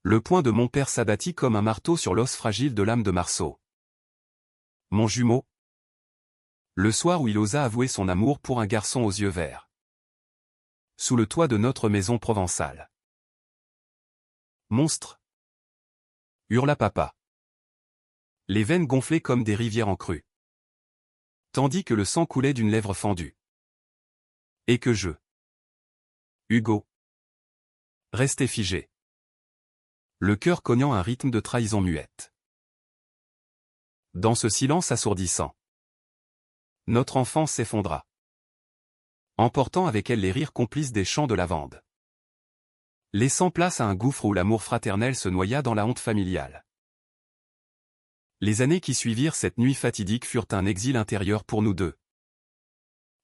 Le poing de mon père s'abattit comme un marteau sur l'os fragile de l'âme de Marceau. Mon jumeau. Le soir où il osa avouer son amour pour un garçon aux yeux verts. Sous le toit de notre maison provençale. Monstre! Hurla papa. Les veines gonflaient comme des rivières en crue. Tandis que le sang coulait d'une lèvre fendue. Et que je... Hugo. Restait figé. Le cœur cognant un rythme de trahison muette. Dans ce silence assourdissant. Notre enfance s'effondra. Emportant avec elle les rires complices des champs de lavande. Laissant place à un gouffre où l'amour fraternel se noya dans la honte familiale. Les années qui suivirent cette nuit fatidique furent un exil intérieur pour nous deux.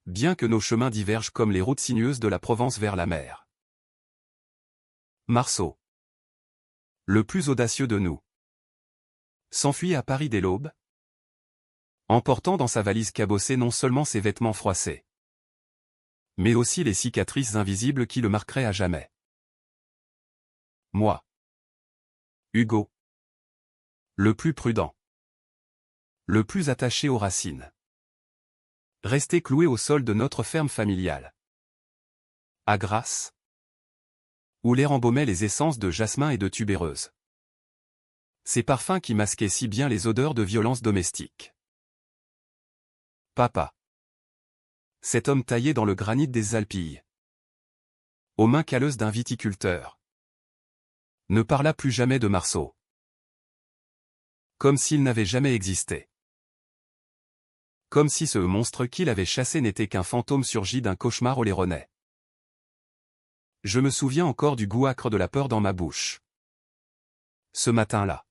Bien que nos chemins divergent comme les routes sinueuses de la Provence vers la mer. Marceau. Le plus audacieux de nous. S'enfuit à Paris dès l'aube. Emportant dans sa valise cabossée non seulement ses vêtements froissés, mais aussi les cicatrices invisibles qui le marqueraient à jamais. Moi. Hugo. Le plus prudent. Le plus attaché aux racines. Resté cloué au sol de notre ferme familiale. À Grasse. Où l'air embaumait les essences de jasmin et de tubéreuse. Ces parfums qui masquaient si bien les odeurs de violence domestique. Papa. Cet homme taillé dans le granit des Alpilles. Aux mains calleuses d'un viticulteur. Ne parla plus jamais de Marceau. Comme s'il n'avait jamais existé. Comme si ce monstre qu'il avait chassé n'était qu'un fantôme surgi d'un cauchemar oléronais. Je me souviens encore du goût âcre de la peur dans ma bouche. Ce matin-là.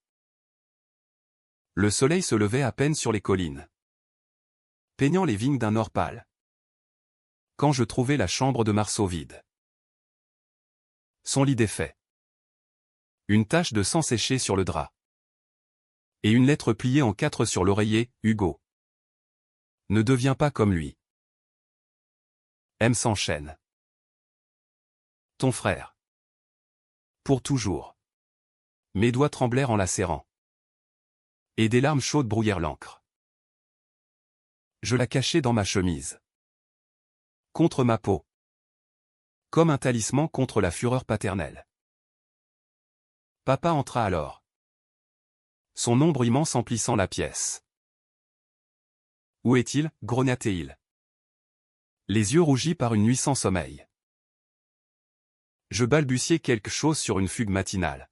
Le soleil se levait à peine sur les collines. Peignant les vignes d'un or pâle. Quand je trouvai la chambre de Marceau vide. Son lit défait. Une tache de sang séché sur le drap. Et une lettre pliée en 4 sur l'oreiller, Hugo. Ne deviens pas comme lui. M s'enchaîne. Ton frère. Pour toujours. Mes doigts tremblèrent en la serrant. Et des larmes chaudes brouillèrent l'encre. Je la cachai dans ma chemise. Contre ma peau. Comme un talisman contre la fureur paternelle. Papa entra alors. Son ombre immense emplissant la pièce. Où est-il, grogna-t-il. Les yeux rougis par une nuit sans sommeil. Je balbutiai quelque chose sur une fugue matinale.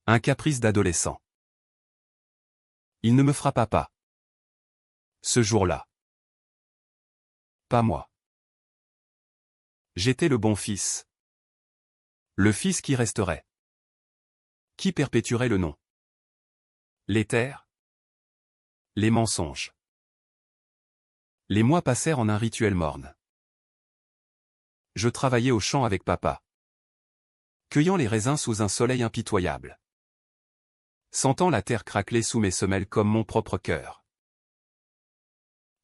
Un caprice d'adolescent. Il ne me frappa pas. Ce jour-là. Pas moi. J'étais le bon fils. Le fils qui resterait. Qui perpétuerait le nom. Les terres. Les mensonges. Les mois passèrent en un rituel morne. Je travaillais au champ avec papa. Cueillant les raisins sous un soleil impitoyable. Sentant la terre craqueler sous mes semelles comme mon propre cœur.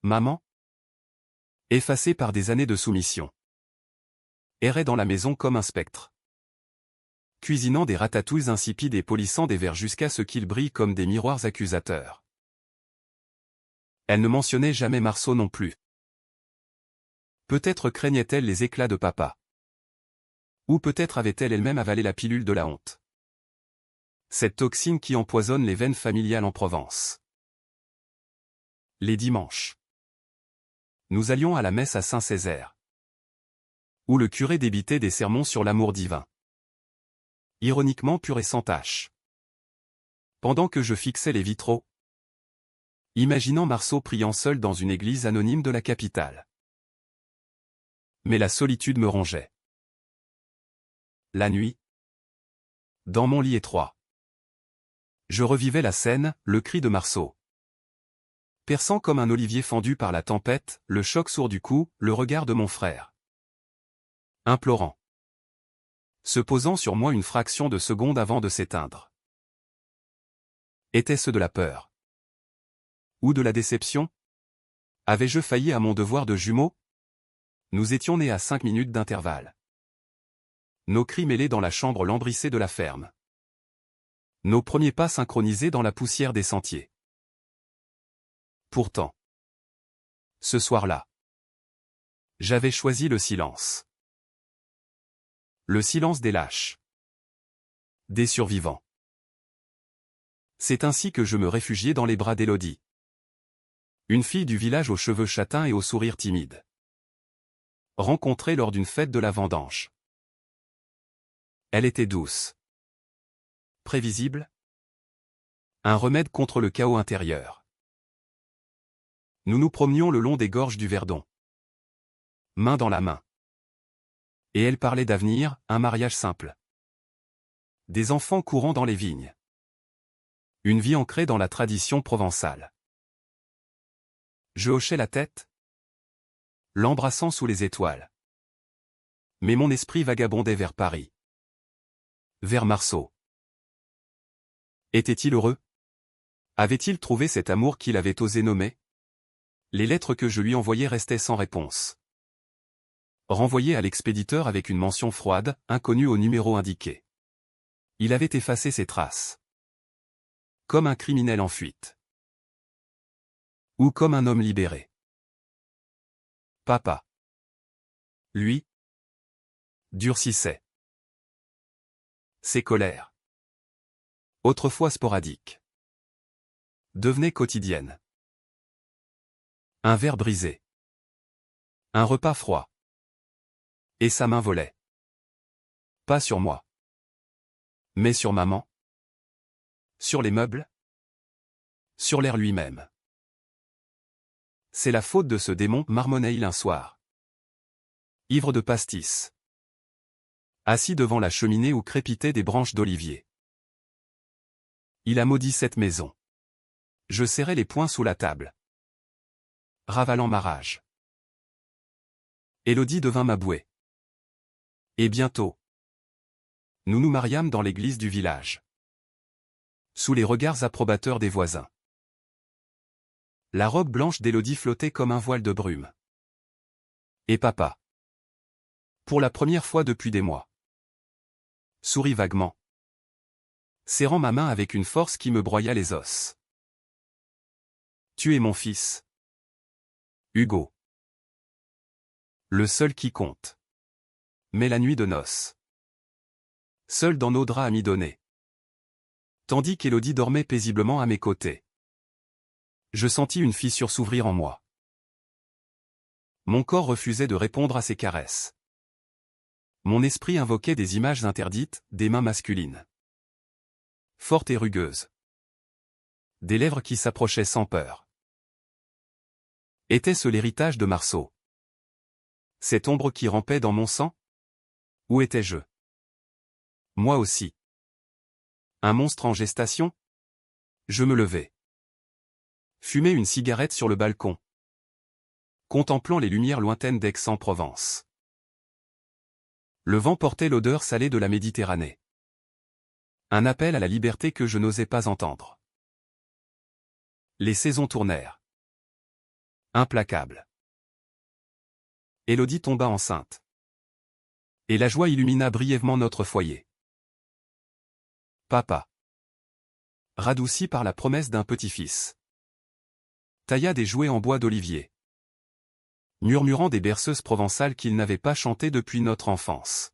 Maman, effacée par des années de soumission, errait dans la maison comme un spectre. Cuisinant des ratatouilles insipides et polissant des verres jusqu'à ce qu'ils brillent comme des miroirs accusateurs. Elle ne mentionnait jamais Marceau non plus. Peut-être craignait-elle les éclats de papa. Ou peut-être avait-elle elle-même avalé la pilule de la honte. Cette toxine qui empoisonne les veines familiales en Provence. Les dimanches. Nous allions à la messe à Saint-Césaire. Où le curé débitait des sermons sur l'amour divin. Ironiquement pur et sans tache. Pendant que je fixais les vitraux. Imaginant Marceau priant seul dans une église anonyme de la capitale. Mais la solitude me rongeait. La nuit. Dans mon lit étroit. Je revivais la scène, le cri de Marceau. Perçant comme un olivier fendu par la tempête, le choc sourd du cou, le regard de mon frère. Implorant. Se posant sur moi une fraction de seconde avant de s'éteindre. Était-ce de la peur? Ou de la déception? Avais-je failli à mon devoir de jumeau? Nous étions nés à 5 minutes d'intervalle. Nos cris mêlés dans la chambre lambrissée de la ferme. Nos premiers pas synchronisés dans la poussière des sentiers. Pourtant, ce soir-là, j'avais choisi le silence. Le silence des lâches. Des survivants. C'est ainsi que je me réfugiai dans les bras d'Élodie. Une fille du village aux cheveux châtains et au sourire timide. Rencontrée lors d'une fête de la vendange. Elle était douce. Prévisible. Un remède contre le chaos intérieur. Nous nous promenions le long des gorges du Verdon. Main dans la main. Et elle parlait d'avenir, un mariage simple. Des enfants courant dans les vignes. Une vie ancrée dans la tradition provençale. Je hochais la tête, l'embrassant sous les étoiles. Mais mon esprit vagabondait vers Paris. Vers Marceau. Était-il heureux? Avait-il trouvé cet amour qu'il avait osé nommer? Les lettres que je lui envoyais restaient sans réponse. Renvoyées à l'expéditeur avec une mention froide, inconnue au numéro indiqué. Il avait effacé ses traces. Comme un criminel en fuite. Ou comme un homme libéré. Papa. Lui. Durcissait. Ses colères. Autrefois sporadiques. Devenaient quotidiennes. Un verre brisé. Un repas froid. Et sa main volait. Pas sur moi. Mais sur maman. Sur les meubles. Sur l'air lui-même. C'est la faute de ce démon, marmonnait-il un soir. Ivre de pastis. Assis devant la cheminée où crépitaient des branches d'olivier. Il a maudit cette maison. Je serrais les poings sous la table. Ravalant ma rage. Élodie devint ma bouée. Et bientôt, nous nous mariâmes dans l'église du village. Sous les regards approbateurs des voisins. La robe blanche d'Élodie flottait comme un voile de brume. Et papa. Pour la première fois depuis des mois. Sourit vaguement. Serrant ma main avec une force qui me broya les os. Tu es mon fils. Hugo. Le seul qui compte. Mais la nuit de noces. Seul dans nos draps amidonnés. Tandis qu'Élodie dormait paisiblement à mes côtés. Je sentis une fissure s'ouvrir en moi. Mon corps refusait de répondre à ses caresses. Mon esprit invoquait des images interdites, des mains masculines. Fortes et rugueuses. Des lèvres qui s'approchaient sans peur. Était-ce l'héritage de Marceau? Cette ombre qui rampait dans mon sang? Où étais-je? Moi aussi. Un monstre en gestation? Je me levai. Fumai une cigarette sur le balcon. Contemplant les lumières lointaines d'Aix-en-Provence. Le vent portait l'odeur salée de la Méditerranée. Un appel à la liberté que je n'osais pas entendre. Les saisons tournèrent. Implacable. Élodie tomba enceinte. Et la joie illumina brièvement notre foyer. Papa. Radouci par la promesse d'un petit-fils. Tailla des jouets en bois d'olivier. Murmurant des berceuses provençales qu'il n'avait pas chantées depuis notre enfance.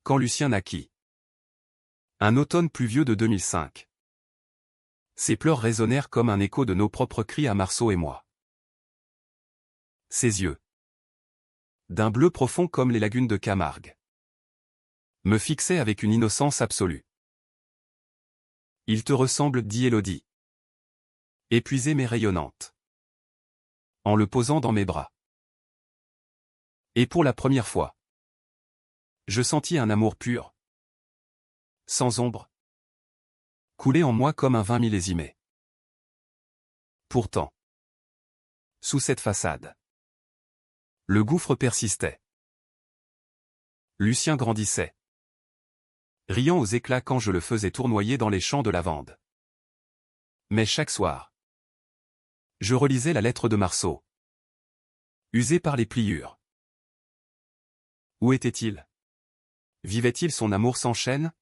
Quand Lucien naquit. Un automne pluvieux de 2005. Ses pleurs résonnèrent comme un écho de nos propres cris à Marceau et moi. Ses yeux. D'un bleu profond comme les lagunes de Camargue. Me fixaient avec une innocence absolue. Il te ressemble, dit Élodie. Épuisée mais rayonnante. En le posant dans mes bras. Et pour la première fois, je sentis un amour pur. Sans ombre. Couler en moi comme un vin millésimé. Pourtant, sous cette façade, le gouffre persistait. Lucien grandissait. Riant aux éclats quand je le faisais tournoyer dans les champs de lavande. Mais chaque soir, je relisais la lettre de Marceau. Usée par les pliures. Où était-il? Vivait-il son amour sans chaîne?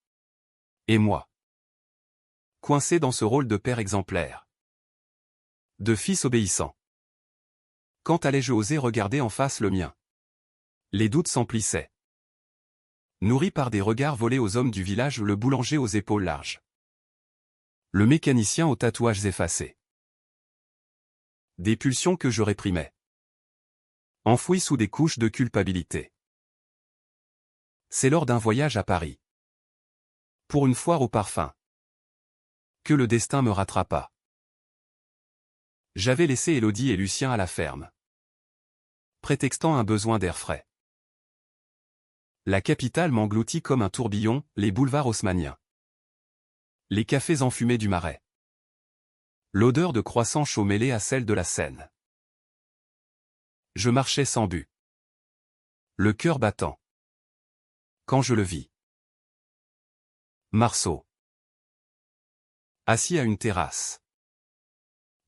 Et moi? coincé dans ce rôle de père exemplaire. De fils obéissant. Quand allais-je oser regarder en face le mien? Les doutes s'emplissaient. Nourri par des regards volés aux hommes du village, le boulanger aux épaules larges. Le mécanicien aux tatouages effacés. Des pulsions que je réprimais. Enfouies sous des couches de culpabilité. C'est lors d'un voyage à Paris. Pour une foire au parfum. Que le destin me rattrapa. J'avais laissé Élodie et Lucien à la ferme. Prétextant un besoin d'air frais. La capitale m'engloutit comme un tourbillon, les boulevards haussmanniens. Les cafés enfumés du Marais. L'odeur de croissants chauds mêlée à celle de la Seine. Je marchais sans but. Le cœur battant. Quand je le vis. Marceau. Assis à une terrasse.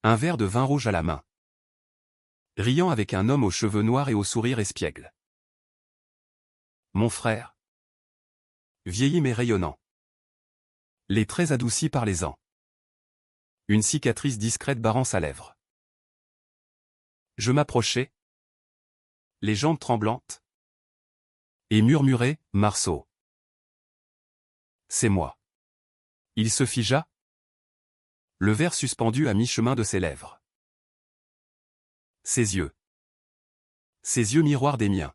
Un verre de vin rouge à la main. Riant avec un homme aux cheveux noirs et au sourire espiègle. Mon frère. Vieilli mais rayonnant. Les traits adoucis par les ans. Une cicatrice discrète barrant sa lèvre. Je m'approchai. Les jambes tremblantes. Et murmurai, Marceau. C'est moi. Il se figea. Le verre suspendu à mi-chemin de ses lèvres. Ses yeux. Ses yeux miroirs des miens.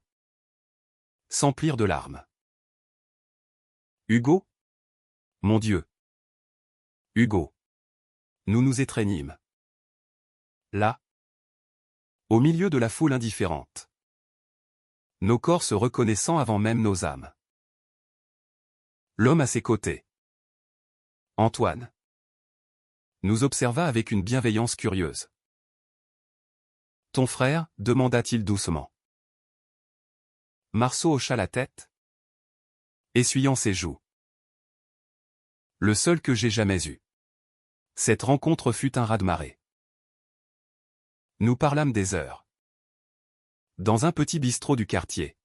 S'emplirent de larmes. Hugo? Mon Dieu. Hugo. Nous nous étreignîmes. Là. Au milieu de la foule indifférente. Nos corps se reconnaissant avant même nos âmes. L'homme à ses côtés. Antoine. Nous observa avec une bienveillance curieuse. Ton frère, demanda-t-il doucement. Marceau hocha la tête, essuyant ses joues. Le seul que j'ai jamais eu. Cette rencontre fut un raz-de-marée. Nous parlâmes des heures. Dans un petit bistrot du quartier.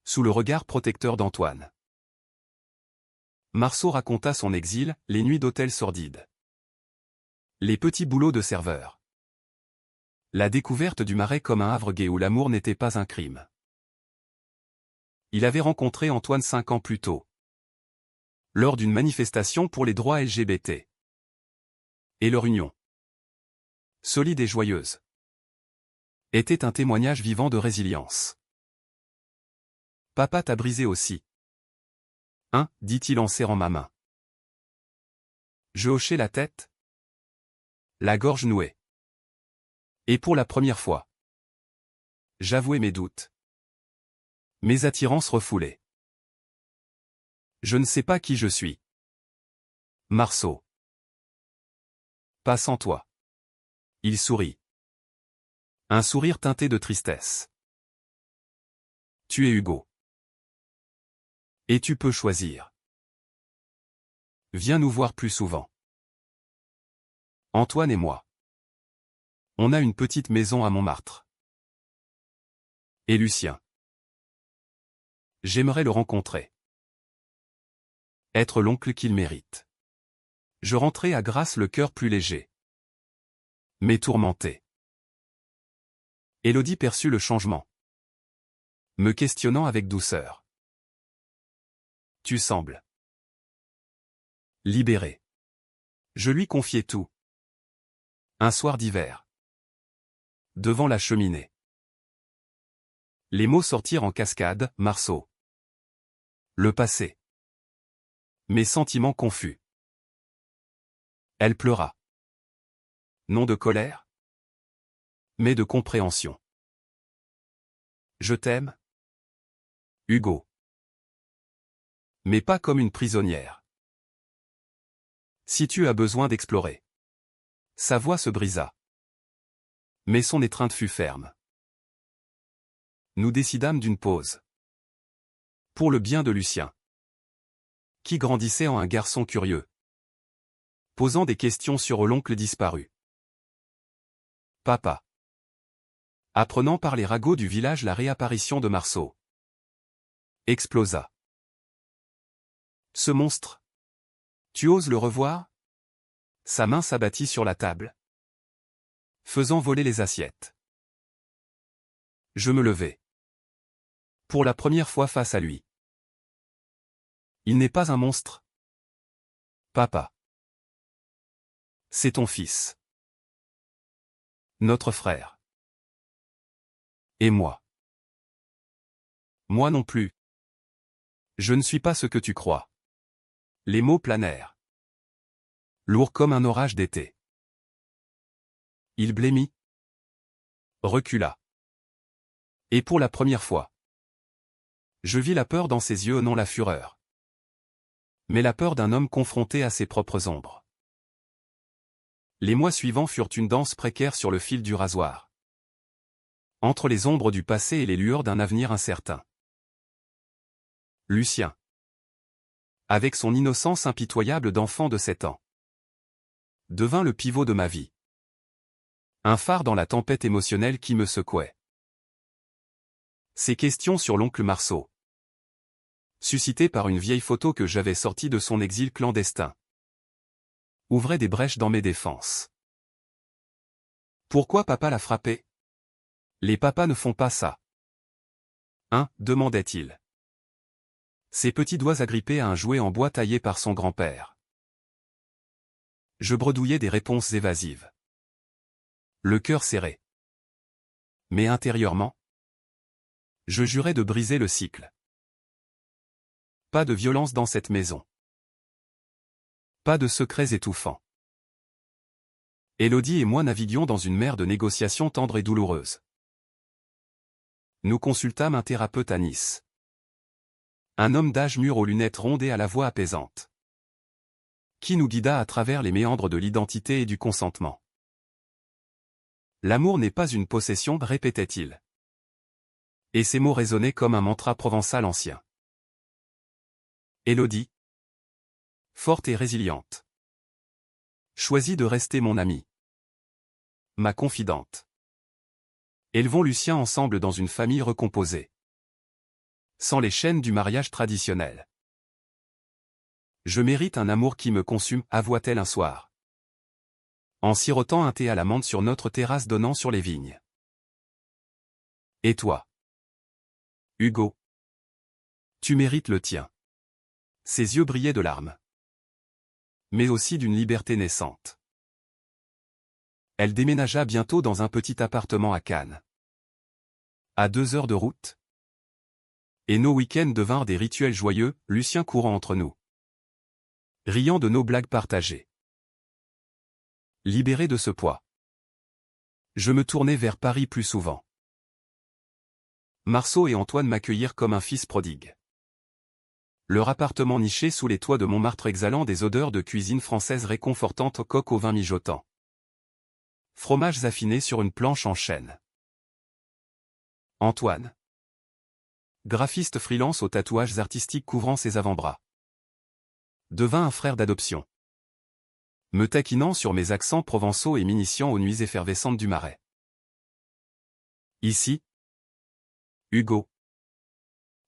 Sous le regard protecteur d'Antoine. Marceau raconta son exil, les nuits d'hôtel sordides. Les petits boulots de serveur. La découverte du Marais comme un havre gai où l'amour n'était pas un crime. Il avait rencontré Antoine 5 ans plus tôt. Lors d'une manifestation pour les droits LGBT. Et leur union, solide et joyeuse, était un témoignage vivant de résilience. Papa t'a brisé aussi. Hein, dit-il en serrant ma main. Je hochai la tête, la gorge nouée. Et pour la première fois, j'avouai mes doutes. Mes attirances refoulées. Je ne sais pas qui je suis. Marceau. Pas sans toi. Il sourit. Un sourire teinté de tristesse. Tu es Hugo. Et tu peux choisir. Viens nous voir plus souvent. Antoine et moi. On a une petite maison à Montmartre. Et Lucien. J'aimerais le rencontrer. Être l'oncle qu'il mérite. Je rentrai à Grasse le cœur plus léger. Mais tourmenté. Élodie perçut le changement. Me questionnant avec douceur. Tu sembles libéré. Je lui confiai tout. Un soir d'hiver. Devant la cheminée. Les mots sortirent en cascade, Marceau. Le passé. Mes sentiments confus. Elle pleura. Non de colère, mais de compréhension. Je t'aime, Hugo. Mais pas comme une prisonnière. Si tu as besoin d'explorer. Sa voix se brisa. Mais son étreinte fut ferme. Nous décidâmes d'une pause. Pour le bien de Lucien. Qui grandissait en un garçon curieux. Posant des questions sur l'oncle disparu. Papa. Apprenant par les ragots du village la réapparition de Marceau. Explosa. Ce monstre. Tu oses le revoir? Sa main s'abattit sur la table, faisant voler les assiettes. Je me levai. Pour la première fois face à lui. Il n'est pas un monstre. Papa. C'est ton fils. Notre frère. Et moi. Moi non plus. Je ne suis pas ce que tu crois. Les mots planèrent. Lourd comme un orage d'été. Il blêmit. Recula. Et pour la première fois. Je vis la peur dans ses yeux, non la fureur. Mais la peur d'un homme confronté à ses propres ombres. Les mois suivants furent une danse précaire sur le fil du rasoir. Entre les ombres du passé et les lueurs d'un avenir incertain. Lucien. Avec son innocence impitoyable d'enfant de 7 ans. Devint le pivot de ma vie. Un phare dans la tempête émotionnelle qui me secouait. Ces questions sur l'oncle Marceau. Suscitées par une vieille photo que j'avais sortie de son exil clandestin. Ouvraient des brèches dans mes défenses. Pourquoi papa l'a frappé? Les papas ne font pas ça. Hein, demandait-il. Ses petits doigts agrippés à un jouet en bois taillé par son grand-père. Je bredouillais des réponses évasives. Le cœur serré. Mais intérieurement, je jurais de briser le cycle. Pas de violence dans cette maison. Pas de secrets étouffants. Élodie et moi naviguions dans une mer de négociations tendres et douloureuses. Nous consultâmes un thérapeute à Nice. Un homme d'âge mûr aux lunettes rondes et à la voix apaisante. Qui nous guida à travers les méandres de l'identité et du consentement. L'amour n'est pas une possession, répétait-il. Et ces mots résonnaient comme un mantra provençal ancien. Élodie. Forte et résiliente. Choisit de rester mon amie. Ma confidente. Élevons Lucien ensemble dans une famille recomposée. Sans les chaînes du mariage traditionnel. Je mérite un amour qui me consume, avoua-t-elle un soir. En sirotant un thé à la menthe sur notre terrasse donnant sur les vignes. Et toi? Hugo. Tu mérites le tien. Ses yeux brillaient de larmes. Mais aussi d'une liberté naissante. Elle déménagea bientôt dans un petit appartement à Cannes. À 2 heures de route. Et nos week-ends devinrent des rituels joyeux, Lucien courant entre nous. Riant de nos blagues partagées. Libéré de ce poids. Je me tournai vers Paris plus souvent. Marceau et Antoine m'accueillirent comme un fils prodigue. Leur appartement niché sous les toits de Montmartre exhalant des odeurs de cuisine française réconfortante aux coques au vin mijotant. Fromages affinés sur une planche en chêne. Antoine. Graphiste freelance aux tatouages artistiques couvrant ses avant-bras. Devint un frère d'adoption. Me taquinant sur mes accents provençaux et m'initiant aux nuits effervescentes du Marais. Ici. Hugo.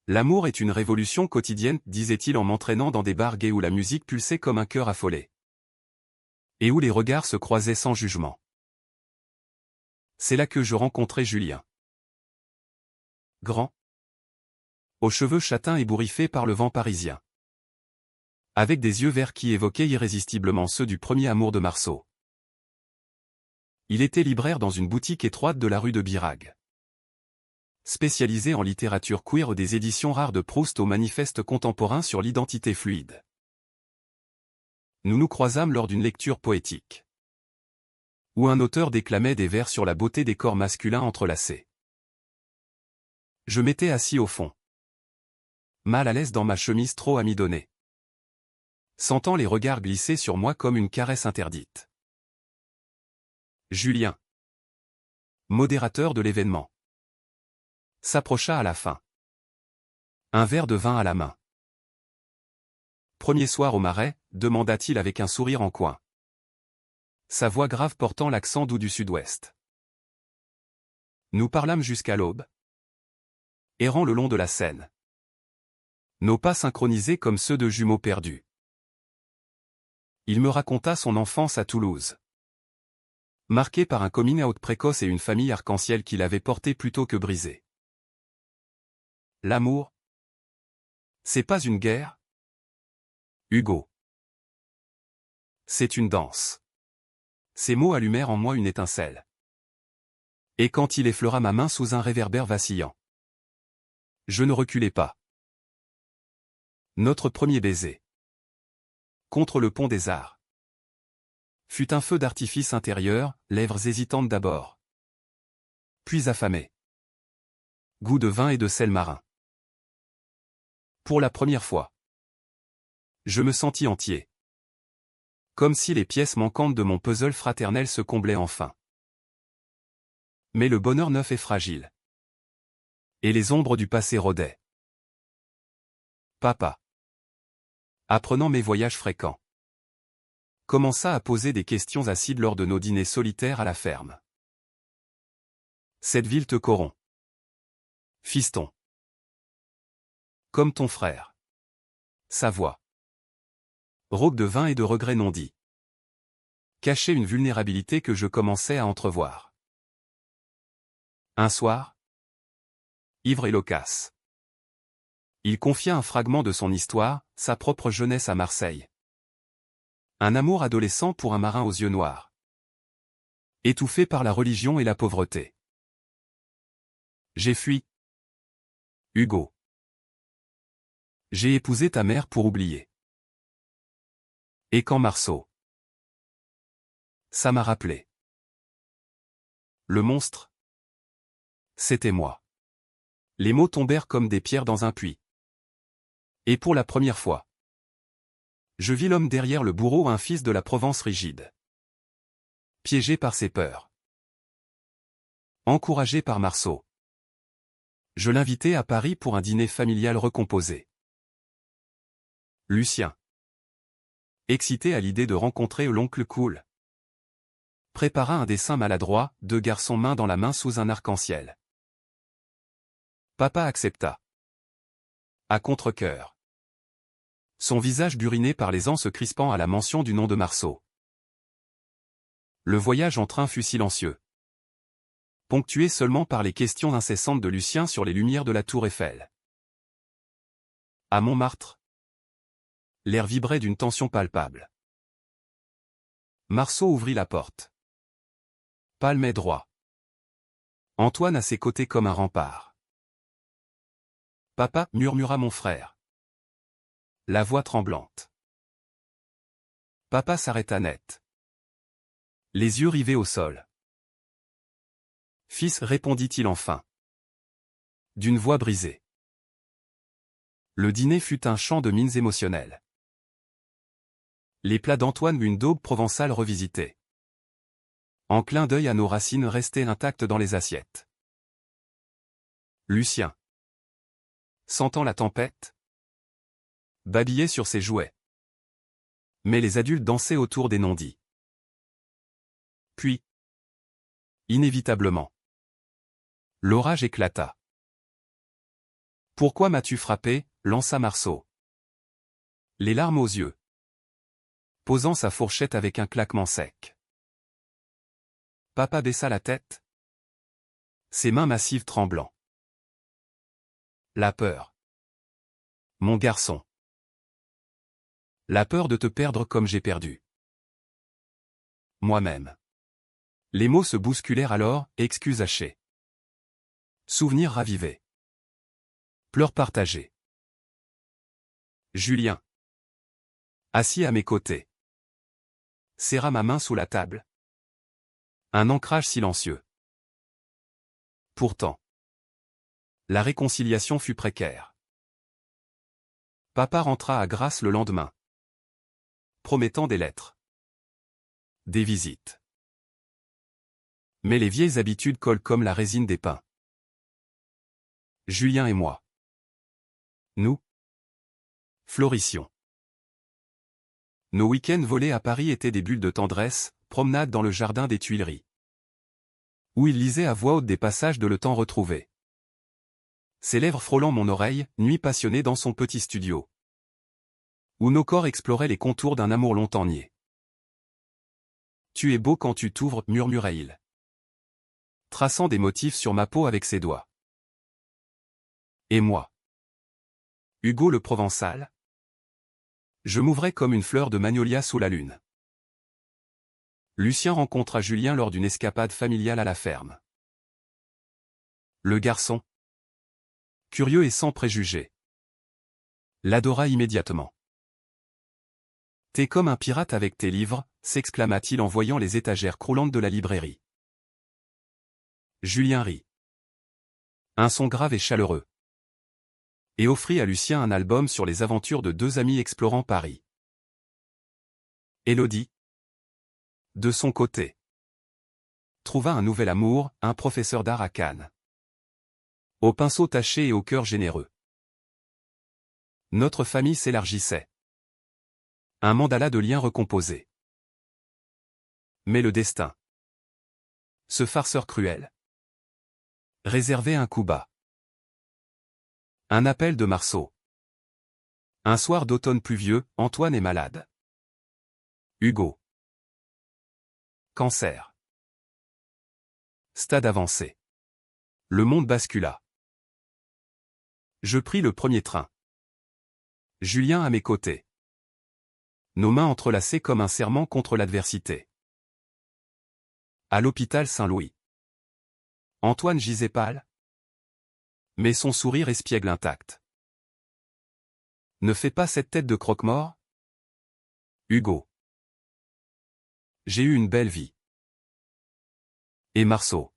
L'amour est une révolution quotidienne, disait-il en m'entraînant dans des bars gays où la musique pulsait comme un cœur affolé. Et où les regards se croisaient sans jugement. C'est là que je rencontrai Julien. Grand. Aux cheveux châtains ébouriffés par le vent parisien. Avec des yeux verts qui évoquaient irrésistiblement ceux du premier amour de Marceau. Il était libraire dans une boutique étroite de la rue de Birague. Spécialisé en littérature queer des éditions rares de Proust au manifeste contemporain sur l'identité fluide. Nous nous croisâmes lors d'une lecture poétique. Où un auteur déclamait des vers sur la beauté des corps masculins entrelacés. Je m'étais assis au fond. Mal à l'aise dans ma chemise trop amidonnée. Sentant les regards glisser sur moi comme une caresse interdite. Julien. Modérateur de l'événement. S'approcha à la fin. Un verre de vin à la main. Premier soir au Marais, demanda-t-il avec un sourire en coin. Sa voix grave portant l'accent doux du sud-ouest. Nous parlâmes jusqu'à l'aube. Errant le long de la Seine. Nos pas synchronisés comme ceux de jumeaux perdus. Il me raconta son enfance à Toulouse. Marqué par un coming out précoce et une famille arc-en-ciel qu'il avait porté plutôt que brisé. L'amour, c'est pas une guerre, Hugo. C'est une danse. Ces mots allumèrent en moi une étincelle. Et quand il effleura ma main sous un réverbère vacillant, je ne reculai pas. Notre premier baiser. Contre le pont des Arts. Fut un feu d'artifice intérieur, lèvres hésitantes d'abord. Puis affamées. Goût de vin et de sel marin. Pour la première fois. Je me sentis entier. Comme si les pièces manquantes de mon puzzle fraternel se comblaient enfin. Mais le bonheur neuf est fragile. Et les ombres du passé rôdaient. Papa, apprenant mes voyages fréquents, commença à poser des questions acides lors de nos dîners solitaires à la ferme. Cette ville te corrompt. Fiston. Comme ton frère. Sa voix. Rauque de vin et de regrets non dits. Cachait une vulnérabilité que je commençais à entrevoir. Un soir, ivre et loquace, il confia un fragment de son histoire, sa propre jeunesse à Marseille. Un amour adolescent pour un marin aux yeux noirs. Étouffé par la religion et la pauvreté. J'ai fui. Hugo. J'ai épousé ta mère pour oublier. Et quand Marceau. Ça m'a rappelé. Le monstre. C'était moi. Les mots tombèrent comme des pierres dans un puits. Et pour la première fois, je vis l'homme derrière le bourreau, un fils de la Provence rigide. Piégé par ses peurs. Encouragé par Marceau. Je l'invitai à Paris pour un dîner familial recomposé. Lucien. Excité à l'idée de rencontrer l'oncle Cool. Prépara un dessin maladroit, deux garçons main dans la main sous un arc-en-ciel. Papa accepta. À contre-cœur. Son visage buriné par les ans se crispant à la mention du nom de Marceau. Le voyage en train fut silencieux. Ponctué seulement par les questions incessantes de Lucien sur les lumières de la tour Eiffel. À Montmartre, l'air vibrait d'une tension palpable. Marceau ouvrit la porte. Palmait droit. Antoine à ses côtés comme un rempart. Papa, murmura mon frère. La voix tremblante. Papa s'arrêta net. Les yeux rivés au sol. Fils, répondit-il enfin. D'une voix brisée. Le dîner fut un chant de mines émotionnelles. Les plats d'Antoine, une daube provençale revisitée. En clin d'œil à nos racines restées intactes dans les assiettes. Lucien. Sentant la tempête, babillait sur ses jouets. Mais les adultes dansaient autour des non-dits. Puis, inévitablement, l'orage éclata. Pourquoi m'as-tu frappé, lança Marceau. Les larmes aux yeux. Posant sa fourchette avec un claquement sec. Papa baissa la tête. Ses mains massives tremblant. La peur. Mon garçon. La peur de te perdre comme j'ai perdu. Moi-même. Les mots se bousculèrent alors, excuses hachées. Souvenirs ravivés. Pleurs partagés. Julien. Assis à mes côtés. Serra ma main sous la table. Un ancrage silencieux. Pourtant, la réconciliation fut précaire. Papa rentra à Grasse le lendemain. Promettant des lettres. Des visites. Mais les vieilles habitudes collent comme la résine des pins. Julien et moi. Nous. Florissions. Nos week-ends volés à Paris étaient des bulles de tendresse, promenades dans le jardin des Tuileries. Où il lisait à voix haute des passages de Le Temps retrouvé. Ses lèvres frôlant mon oreille, nuit passionnée dans son petit studio. Où nos corps exploraient les contours d'un amour longtemps nié. Tu es beau quand tu t'ouvres, murmura-t-il, traçant des motifs sur ma peau avec ses doigts. Et moi? Hugo le Provençal? Je m'ouvrais comme une fleur de magnolia sous la lune. Lucien rencontra Julien lors d'une escapade familiale à la ferme. Le garçon, curieux et sans préjugés, l'adora immédiatement. « T'es comme un pirate avec tes livres », s'exclama-t-il en voyant les étagères croulantes de la librairie. Julien rit. Un son grave et chaleureux. Et offrit à Lucien un album sur les aventures de deux amis explorant Paris. Élodie, de son côté, trouva un nouvel amour, un professeur d'art à Cannes. Au pinceau taché et au cœur généreux. Notre famille s'élargissait. Un mandala de liens recomposés. Mais le destin, ce farceur cruel, réservait un coup bas. Un appel de Marceau. Un soir d'automne pluvieux, Antoine est malade. Hugo. Cancer. Stade avancé. Le monde bascula. Je pris le premier train. Julien à mes côtés. Nos mains entrelacées comme un serment contre l'adversité. À l'hôpital Saint-Louis. Antoine gisait pâle, mais son sourire espiègle intact. Ne fais pas cette tête de croque-mort, Hugo. J'ai eu une belle vie. Et Marceau.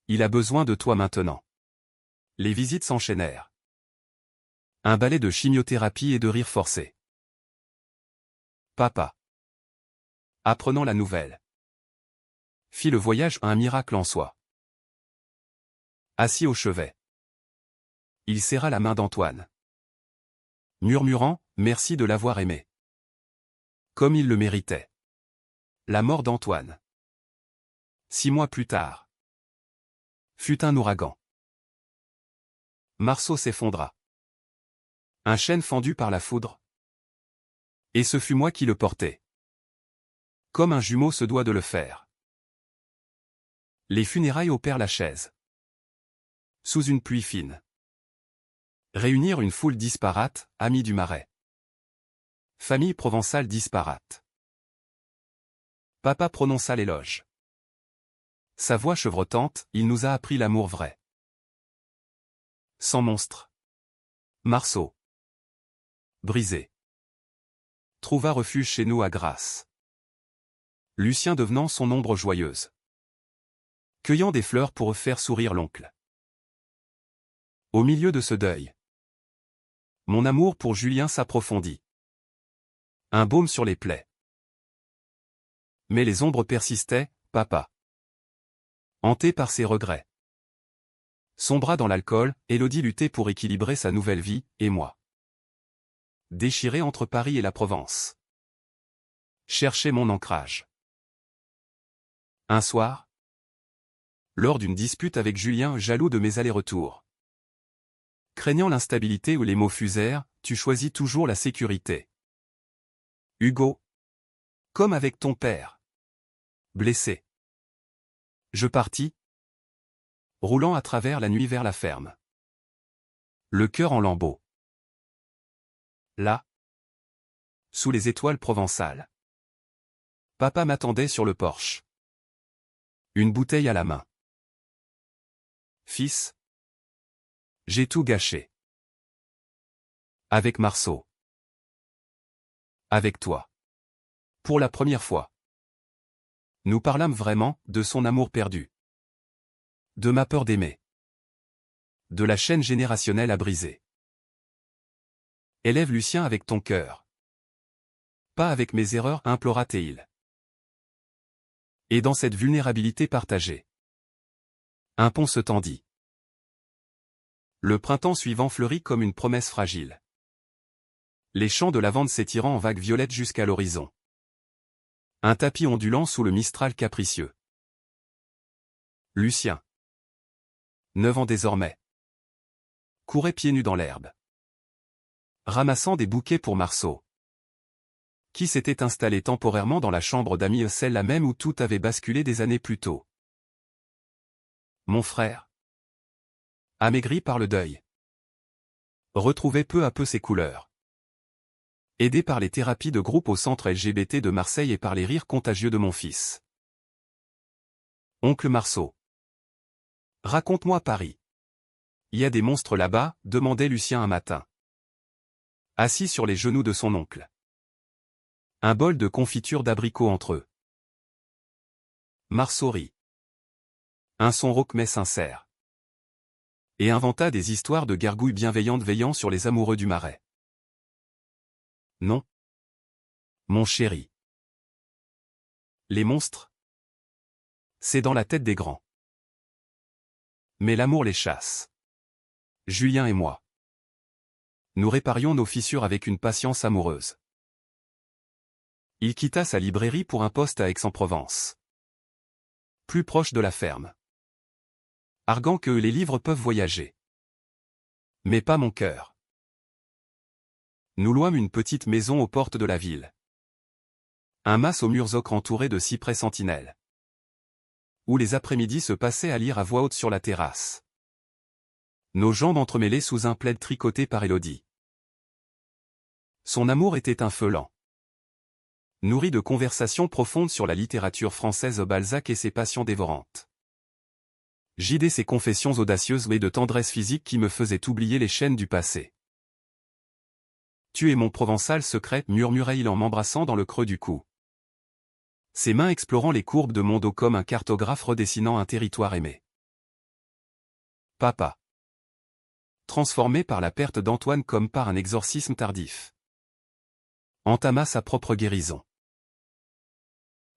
Il a besoin de toi maintenant. Les visites s'enchaînèrent. Un balai de chimiothérapie et de rires forcés. Papa, apprenant la nouvelle, fit le voyage à un miracle en soi. Assis au chevet, il serra la main d'Antoine, murmurant « Merci de l'avoir aimé ». Comme il le méritait. La mort d'Antoine. 6 mois plus tard. Fut un ouragan. Marceau s'effondra. Un chêne fendu par la foudre. Et ce fut moi qui le portai. Comme un jumeau se doit de le faire. Les funérailles au Père-Lachaise. Sous une pluie fine. Réunir une foule disparate, amis du Marais. Famille provençale disparate. Papa prononça l'éloge. Sa voix chevrotante, il nous a appris l'amour vrai. Sans monstre. Marceau. Brisé. Trouva refuge chez nous à Grasse. Lucien devenant son ombre joyeuse. Cueillant des fleurs pour faire sourire l'oncle. Au milieu de ce deuil, mon amour pour Julien s'approfondit. Un baume sur les plaies. Mais les ombres persistaient, papa. Hanté par ses regrets. Sombra dans l'alcool, Élodie luttait pour équilibrer sa nouvelle vie, et moi. Déchiré entre Paris et la Provence. Cherchais mon ancrage. Un soir, lors d'une dispute avec Julien jaloux de mes allers-retours. Craignant l'instabilité où les mots fusèrent, tu choisis toujours la sécurité. Hugo. Comme avec ton père. Blessé. Je partis, roulant à travers la nuit vers la ferme. Le cœur en lambeaux. Là, sous les étoiles provençales, papa m'attendait sur le porche. Une bouteille à la main. Fils, j'ai tout gâché. Avec Marceau. Avec toi. Pour la première fois. Nous parlâmes vraiment de son amour perdu. De ma peur d'aimer. De la chaîne générationnelle à briser. Élève Lucien avec ton cœur. Pas avec mes erreurs, implora-t-il. Et dans cette vulnérabilité partagée, un pont se tendit. Le printemps suivant fleurit comme une promesse fragile. Les champs de lavande s'étirant en vagues violettes jusqu'à l'horizon. Un tapis ondulant sous le Mistral capricieux. Lucien, 9 ans désormais, courait pieds nus dans l'herbe, ramassant des bouquets pour Marceau. qui s'était installé temporairement dans la chambre d'amis, celle-là même où tout avait basculé des années plus tôt. Mon frère, amaigri par le deuil, retrouvait peu à peu ses couleurs. Aidé par les thérapies de groupe au centre LGBT de Marseille et par les rires contagieux de mon fils. Oncle Marceau. Raconte-moi Paris. Il y a des monstres là-bas, demandait Lucien un matin. Assis sur les genoux de son oncle. Un bol de confiture d'abricot entre eux. Marceau rit. Un son rauque mais sincère. Et inventa des histoires de gargouilles bienveillantes veillant sur les amoureux du Marais. Non. Mon chéri. Les monstres, c'est dans la tête des grands. Mais l'amour les chasse. Julien et moi. Nous réparions nos fissures avec une patience amoureuse. Il quitta sa librairie pour un poste à Aix-en-Provence. Plus proche de la ferme. Arguant que les livres peuvent voyager. Mais pas mon cœur. Nous louâmes une petite maison aux portes de la ville. Un mas aux murs ocre entouré de cyprès sentinelles. Où les après-midi se passaient à lire à voix haute sur la terrasse. Nos jambes entremêlées sous un plaid tricoté par Élodie. Son amour était un feu lent. Nourri de conversations profondes sur la littérature française, Balzac et ses passions dévorantes. JD ses confessions audacieuses et de tendresse physique qui me faisaient oublier les chaînes du passé. Tu es mon provençal secret, murmurait-il en m'embrassant dans le creux du cou. Ses mains explorant les courbes de mon dos comme un cartographe redessinant un territoire aimé. Papa. Transformé par la perte d'Antoine comme par un exorcisme tardif. Entama sa propre guérison.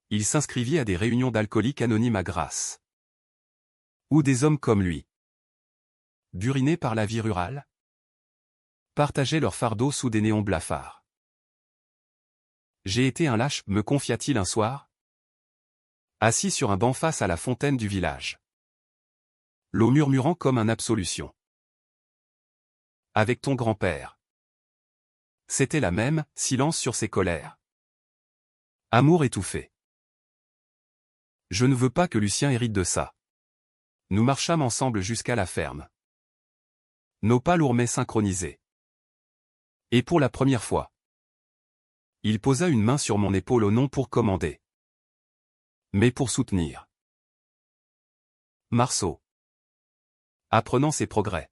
Il s'inscrivit à des réunions d'alcooliques anonymes à Grasse. Ou des hommes comme lui. Burinés par la vie rurale. Partageaient leur fardeau sous des néons blafards. J'ai été un lâche, me confia-t-il un soir. Assis sur un banc face à la fontaine du village. L'eau murmurant comme un absolution. Avec ton grand-père. C'était la même, silence sur ses colères. Amour étouffé. Je ne veux pas que Lucien hérite de ça. Nous marchâmes ensemble jusqu'à la ferme. Nos pas lourds mais synchronisés. Et pour la première fois. Il posa une main sur mon épaule non pour commander. Mais pour soutenir. Marceau. Apprenant ses progrès.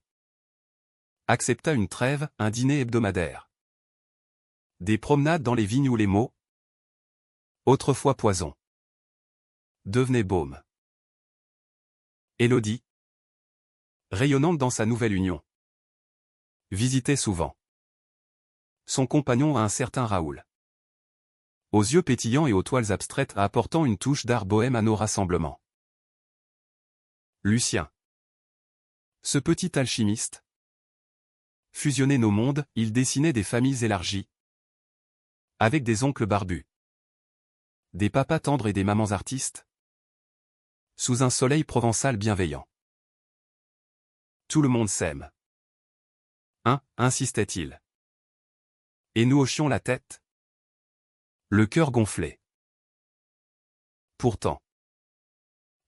Accepta une trêve, un dîner hebdomadaire. Des promenades dans les vignes où les mots, autrefois poison, devenaient baume. Élodie, rayonnante dans sa nouvelle union, visitait souvent son compagnon à un certain Raoul. Aux yeux pétillants et aux toiles abstraites apportant une touche d'art bohème à nos rassemblements. Lucien. Ce petit alchimiste. Fusionnait nos mondes, il dessinait des familles élargies. Avec des oncles barbus. Des papas tendres et des mamans artistes. Sous un soleil provençal bienveillant. Tout le monde s'aime. Hein, insistait-il. Et nous hochions la tête. Le cœur gonflé. Pourtant.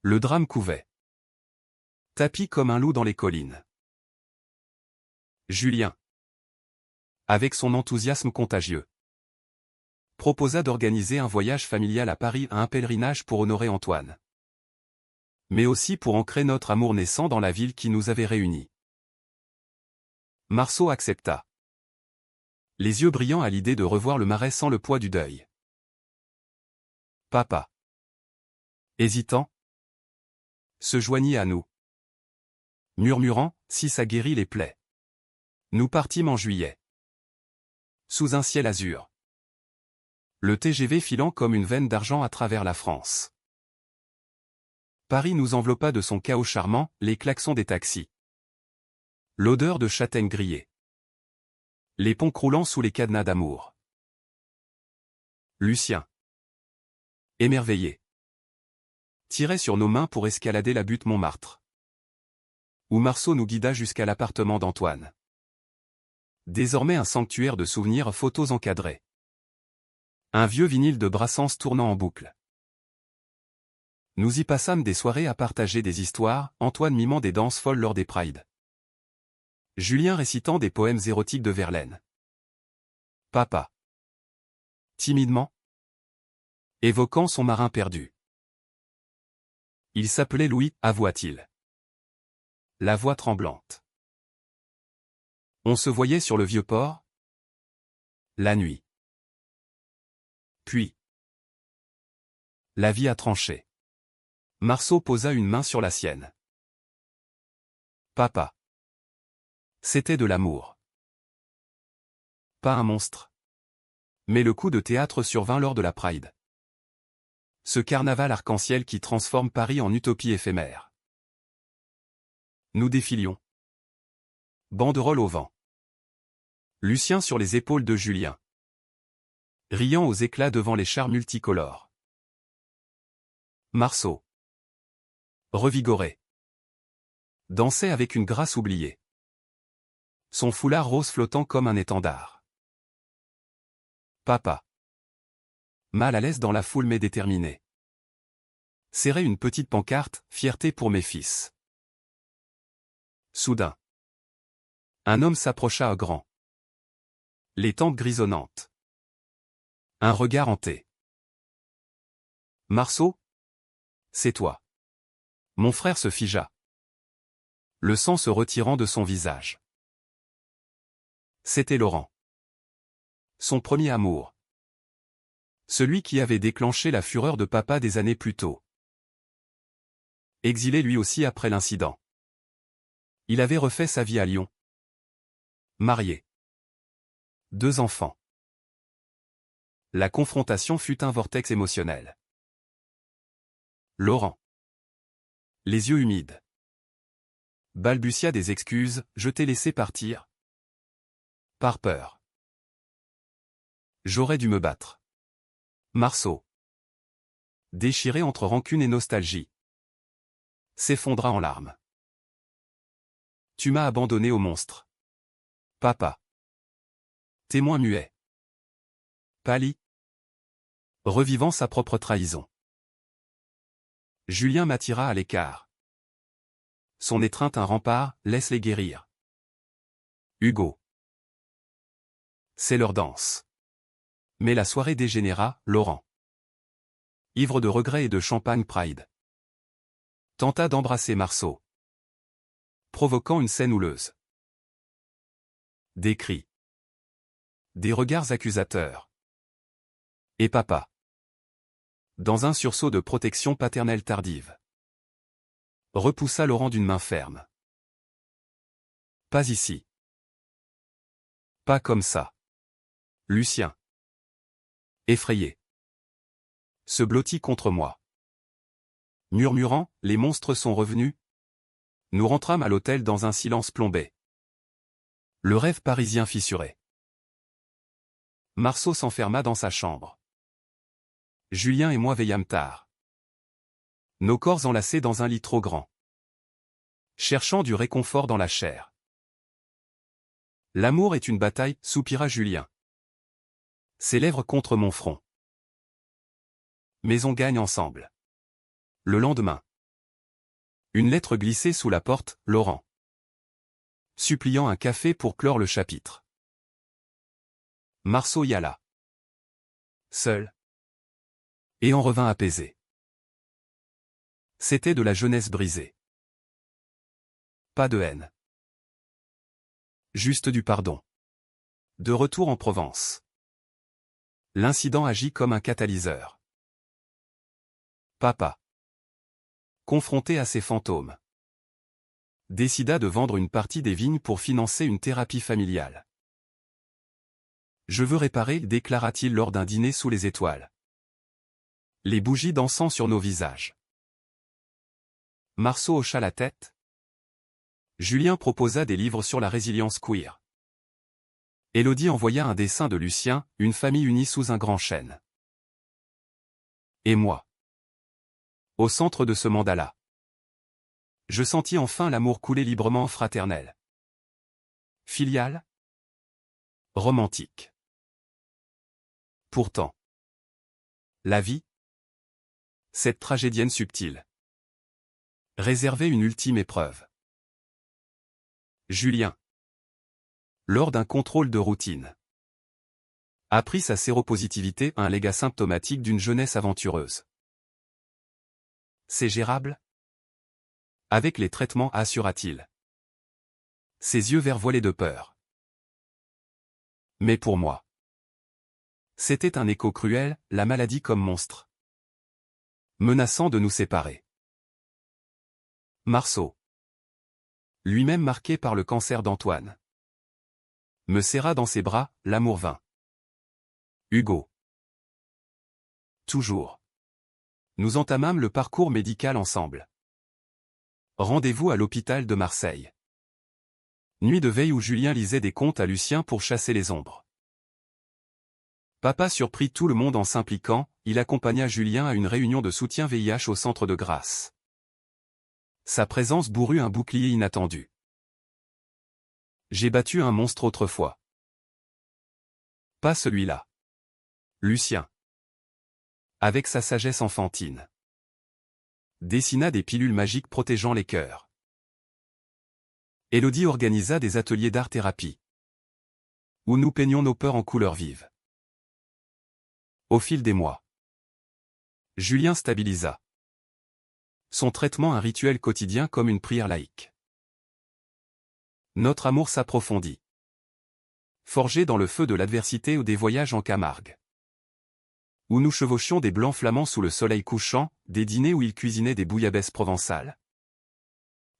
Le drame couvait. Tapi comme un loup dans les collines. Julien. Avec son enthousiasme contagieux. Proposa d'organiser un voyage familial à Paris, un pèlerinage pour honorer Antoine. Mais aussi pour ancrer notre amour naissant dans la ville qui nous avait réunis. Marceau accepta. Les yeux brillants à l'idée de revoir le Marais sans le poids du deuil. Papa. Hésitant. Se joignit à nous. Murmurant, si ça guérit les plaies. Nous partîmes en juillet. Sous un ciel azur. Le TGV filant comme une veine d'argent à travers la France. Paris nous enveloppa de son chaos charmant, les klaxons des taxis. L'odeur de châtaigne grillée. Les ponts croulant sous les cadenas d'amour. Lucien. Émerveillé. Tirait sur nos mains pour escalader la butte Montmartre. Où Marceau nous guida jusqu'à l'appartement d'Antoine. Désormais un sanctuaire de souvenirs, photos encadrées. Un vieux vinyle de Brassens tournant en boucle. Nous y passâmes des soirées à partager des histoires, Antoine mimant des danses folles lors des Prides. Julien récitant des poèmes érotiques de Verlaine. Papa. Timidement. Évoquant son marin perdu. Il s'appelait Louis, avoua-t-il. La voix tremblante. On se voyait sur le vieux port. La nuit. Puis. La vie a tranché. Marceau posa une main sur la sienne. Papa. C'était de l'amour. Pas un monstre. Mais le coup de théâtre survint lors de la Pride. Ce carnaval arc-en-ciel qui transforme Paris en utopie éphémère. Nous défilions. Banderole au vent. Lucien sur les épaules de Julien. Riant aux éclats devant les chars multicolores. Marceau. Revigoré. Dansait avec une grâce oubliée. Son foulard rose flottant comme un étendard. Papa. Mal à l'aise dans la foule mais déterminé. Serrait une petite pancarte, fierté pour mes fils. Soudain. Un homme s'approcha à grand. Les tempes grisonnantes. Un regard hanté. Marceau? C'est toi. Mon frère se figea. Le sang se retirant de son visage. C'était Laurent. Son premier amour. Celui qui avait déclenché la fureur de papa des années plus tôt. Exilé lui aussi après l'incident. Il avait refait sa vie à Lyon. Marié. 2 enfants. La confrontation fut un vortex émotionnel. Laurent. Les yeux humides. Balbutia des excuses, je t'ai laissé partir. Par peur. J'aurais dû me battre. Marceau. Déchiré entre rancune et nostalgie. S'effondra en larmes. Tu m'as abandonné au monstre. Papa. Témoin muet. Pâli. Revivant sa propre trahison. Julien m'attira à l'écart. Son étreinte un rempart, laisse-les guérir. Hugo. C'est leur danse. Mais la soirée dégénéra, Laurent. Ivre de regrets et de champagne Pride. Tenta d'embrasser Marceau. Provoquant une scène houleuse. Des cris. Des regards accusateurs. Et papa. Dans un sursaut de protection paternelle tardive. Repoussa Laurent d'une main ferme. Pas ici. Pas comme ça. Lucien. Effrayé. Se blottit contre moi. Murmurant, les monstres sont revenus. Nous rentrâmes à l'hôtel dans un silence plombé. Le rêve parisien fissuré. Marceau s'enferma dans sa chambre. Julien et moi veillâmes tard. Nos corps enlacés dans un lit trop grand. Cherchant du réconfort dans la chair. L'amour est une bataille, soupira Julien. Ses lèvres contre mon front. Mais on gagne ensemble. Le lendemain. Une lettre glissée sous la porte, Laurent. Suppliant un café pour clore le chapitre. Marceau y alla. Seul. Et en revint apaisé. C'était de la jeunesse brisée. Pas de haine. Juste du pardon. De retour en Provence. L'incident agit comme un catalyseur. Papa. Confronté à ses fantômes. Décida de vendre une partie des vignes pour financer une thérapie familiale. Je veux réparer, déclara-t-il lors d'un dîner sous les étoiles. Les bougies dansant sur nos visages. Marceau hocha la tête. Julien proposa des livres sur la résilience queer. Élodie envoya un dessin de Lucien, une famille unie sous un grand chêne. Et moi. Au centre de ce mandala. Je sentis enfin l'amour couler librement fraternel. Filial. Romantique. Pourtant. La vie. Cette tragédienne subtile. Réserver une ultime épreuve. Julien. Lors d'un contrôle de routine. Apprit sa séropositivité, un légat symptomatique d'une jeunesse aventureuse. C'est gérable? Avec les traitements, assura-t-il. Ses yeux verts voilés de peur. Mais pour moi. C'était un écho cruel, la maladie comme monstre. Menaçant de nous séparer. Marceau. Lui-même marqué par le cancer d'Antoine. Me serra dans ses bras, l'amour vint. Hugo. Toujours. Nous entamâmes le parcours médical ensemble. Rendez-vous à l'hôpital de Marseille. Nuit de veille où Julien lisait des contes à Lucien pour chasser les ombres. Papa surprit tout le monde en s'impliquant, il accompagna Julien à une réunion de soutien VIH au centre de Grasse. Sa présence bourrut un bouclier inattendu. J'ai battu un monstre autrefois. Pas celui-là. Lucien. Avec sa sagesse enfantine. Dessina des pilules magiques protégeant les cœurs. Élodie organisa des ateliers d'art-thérapie. Où nous peignions nos peurs en couleurs vives. Au fil des mois. Julien stabilisa. Son traitement un rituel quotidien comme une prière laïque. Notre amour s'approfondit. Forgé dans le feu de l'adversité ou des voyages en Camargue. Où nous chevauchions des blancs flamands sous le soleil couchant, des dîners où il cuisinait des bouillabaisse provençales.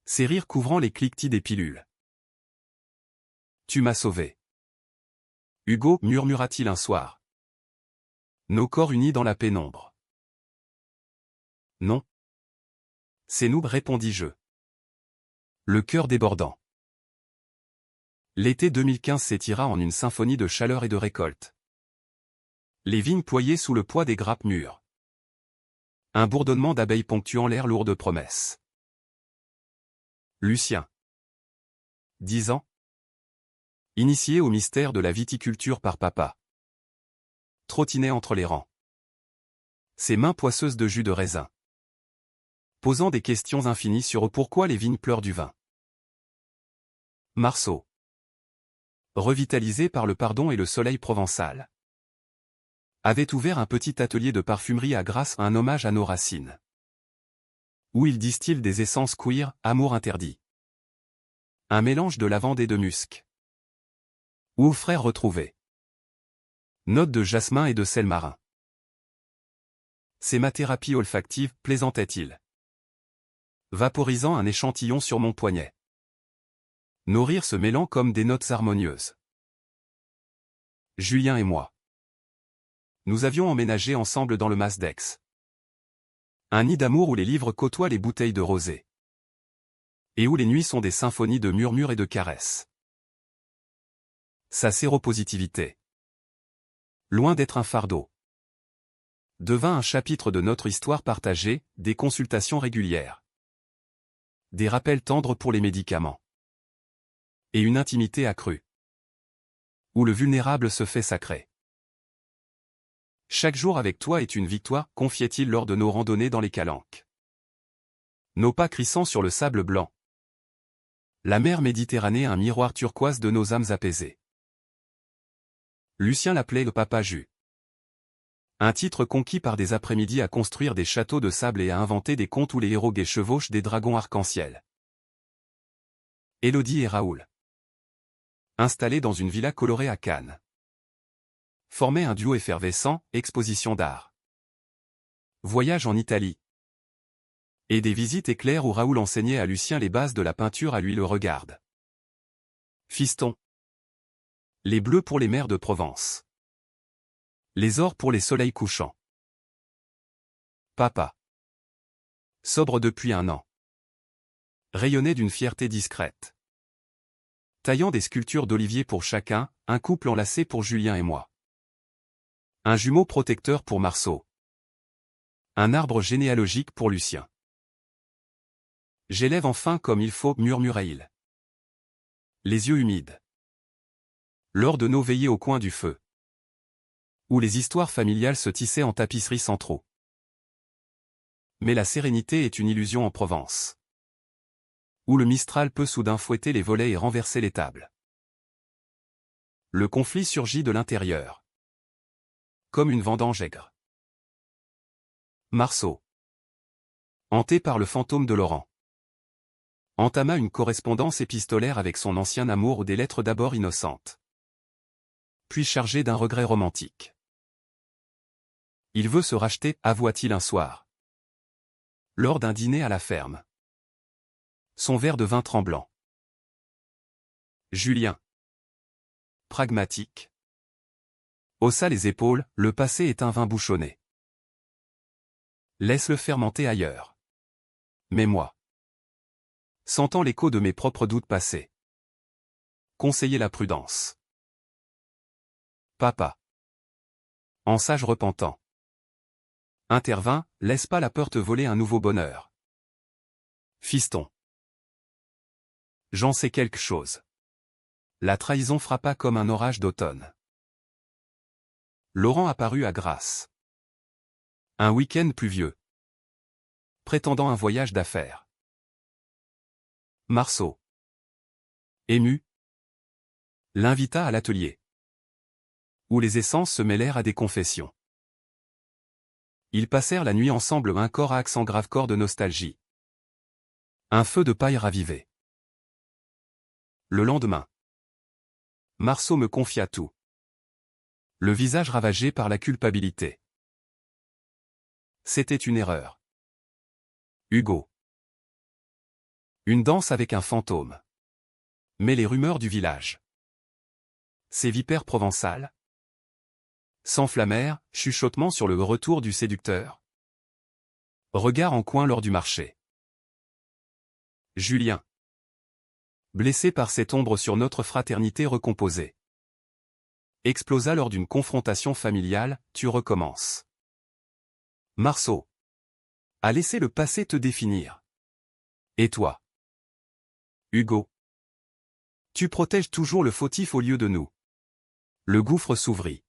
Ses rires couvrant les cliquetis des pilules. Tu m'as sauvé. Hugo, murmura-t-il un soir. Nos corps unis dans la pénombre. Non. C'est nous, répondis-je. Le cœur débordant. L'été 2015 s'étira en une symphonie de chaleur et de récolte. Les vignes ployaient sous le poids des grappes mûres. Un bourdonnement d'abeilles ponctuant l'air lourd de promesses. Lucien. 10 ans. Initié au mystère de la viticulture par papa. Trottinait entre les rangs. Ses mains poisseuses de jus de raisin. Posant des questions infinies sur pourquoi les vignes pleurent du vin. Marceau. Revitalisé par le pardon et le soleil provençal. Avait ouvert un petit atelier de parfumerie à Grasse, un hommage à nos racines. Où il distille des essences queer, amour interdit. Un mélange de lavande et de musc. Ou aux frères retrouvés. Notes de jasmin et de sel marin. C'est ma thérapie olfactive, plaisantait-il. Vaporisant un échantillon sur mon poignet. Nos rires se mêlant comme des notes harmonieuses. Julien et moi. Nous avions emménagé ensemble dans le Mas d'Aix. Un nid d'amour où les livres côtoient les bouteilles de rosé. Et où les nuits sont des symphonies de murmures et de caresses. Sa séropositivité. Loin d'être un fardeau. Devint un chapitre de notre histoire partagée, des consultations régulières. Des rappels tendres pour les médicaments. Et une intimité accrue. Où le vulnérable se fait sacré. Chaque jour avec toi est une victoire, confiait-il lors de nos randonnées dans les calanques. Nos pas crissant sur le sable blanc. La mer Méditerranée, un miroir turquoise de nos âmes apaisées. Lucien l'appelait le Papa Jus. Un titre conquis par des après-midi à construire des châteaux de sable et à inventer des contes où les héros gays chevauchent des dragons arc-en-ciel. Élodie et Raoul. Installés dans une villa colorée à Cannes. Formaient un duo effervescent, exposition d'art. Voyage en Italie. Et des visites éclairs où Raoul enseignait à Lucien les bases de la peinture, à lui le regarde. Fiston. Les bleus pour les mers de Provence. Les ors pour les soleils couchants. Papa. Sobre depuis 1 an. Rayonnait d'une fierté discrète. Taillant des sculptures d'olivier pour chacun, un couple enlacé pour Julien et moi. Un jumeau protecteur pour Marceau. Un arbre généalogique pour Lucien. J'élève enfin comme il faut, murmura-t-il. Les yeux humides. Lors de nos veillées au coin du feu. Où les histoires familiales se tissaient en tapisserie sans trop. Mais la sérénité est une illusion en Provence. Où le Mistral peut soudain fouetter les volets et renverser les tables. Le conflit surgit de l'intérieur. Comme une vendange aigre. Marceau, hanté par le fantôme de Laurent, entama une correspondance épistolaire avec son ancien amour ou des lettres d'abord innocentes, puis chargées d'un regret romantique. Il veut se racheter, avoua-t-il un soir, lors d'un dîner à la ferme. Son verre de vin tremblant. Julien, pragmatique, haussa les épaules, le passé est un vin bouchonné. Laisse-le fermenter ailleurs. Mais moi, sentant l'écho de mes propres doutes passés, conseiller la prudence. Papa, en sage repentant, intervint, laisse pas la peur te voler un nouveau bonheur. Fiston, j'en sais quelque chose. La trahison frappa comme un orage d'automne. Laurent apparut à Grasse. Un week-end pluvieux. Prétendant un voyage d'affaires. Marceau, ému, l'invita à l'atelier, où les essences se mêlèrent à des confessions. Ils passèrent la nuit ensemble, un corps à accent grave, corps de nostalgie. Un feu de paille ravivé. Le lendemain, Marceau me confia tout. Le visage ravagé par la culpabilité. C'était une erreur. Hugo. Une danse avec un fantôme. Mais les rumeurs du village. Ces vipères provençales s'enflammèrent, chuchotement sur le retour du séducteur. Regard en coin lors du marché. Julien. Blessé par cette ombre sur notre fraternité recomposée. Explosa lors d'une confrontation familiale, tu recommences. Marceau. A laissé le passé te définir. Et toi? Hugo. Tu protèges toujours le fautif au lieu de nous. Le gouffre s'ouvrit.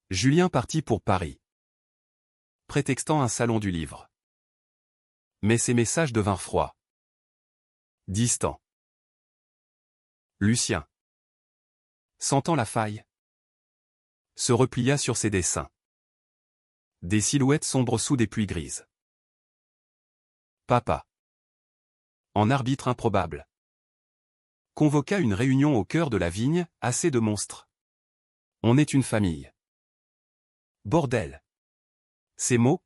Julien partit pour Paris, prétextant un salon du livre. Mais ses messages devinrent froids. Distants. Lucien, sentant la faille, se replia sur ses dessins. Des silhouettes sombres sous des pluies grises. Papa, en arbitre improbable, convoqua une réunion au cœur de la vigne, assez de monstres. On est une famille. Bordel. Ces mots,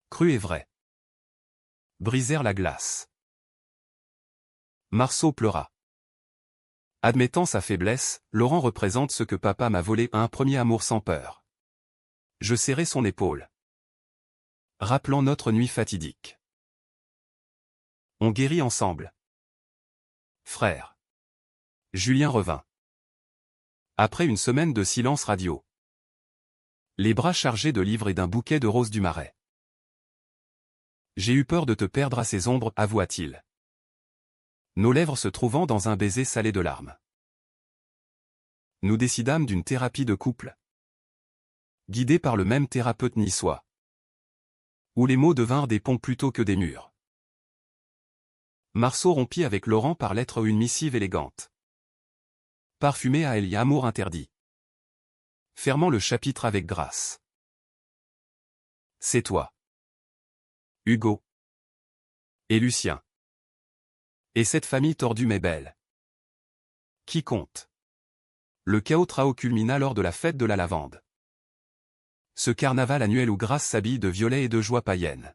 crus et vrais, brisèrent la glace. Marceau pleura. Admettant sa faiblesse, Laurent représente ce que papa m'a volé, un premier amour sans peur. Je serrai son épaule, rappelant notre nuit fatidique. On guérit ensemble. Frère. Julien revint. Après une semaine de silence radio. Les bras chargés de livres et d'un bouquet de roses du Marais. J'ai eu peur de te perdre à ces ombres, avoua-t-il. Nos lèvres se trouvant dans un baiser salé de larmes. Nous décidâmes d'une thérapie de couple. Guidés par le même thérapeute niçois. Où les mots devinrent des ponts plutôt que des murs. Marceau rompit avec Laurent par lettre une missive élégante. Parfumée à Elia, amour interdit. Fermant le chapitre avec grâce. C'est toi. Hugo. Et Lucien. Et cette famille tordue mais belle. Qui compte? Le chaos trao culmina lors de la fête de la lavande. Ce carnaval annuel où Grasse s'habille de violet et de joie païenne.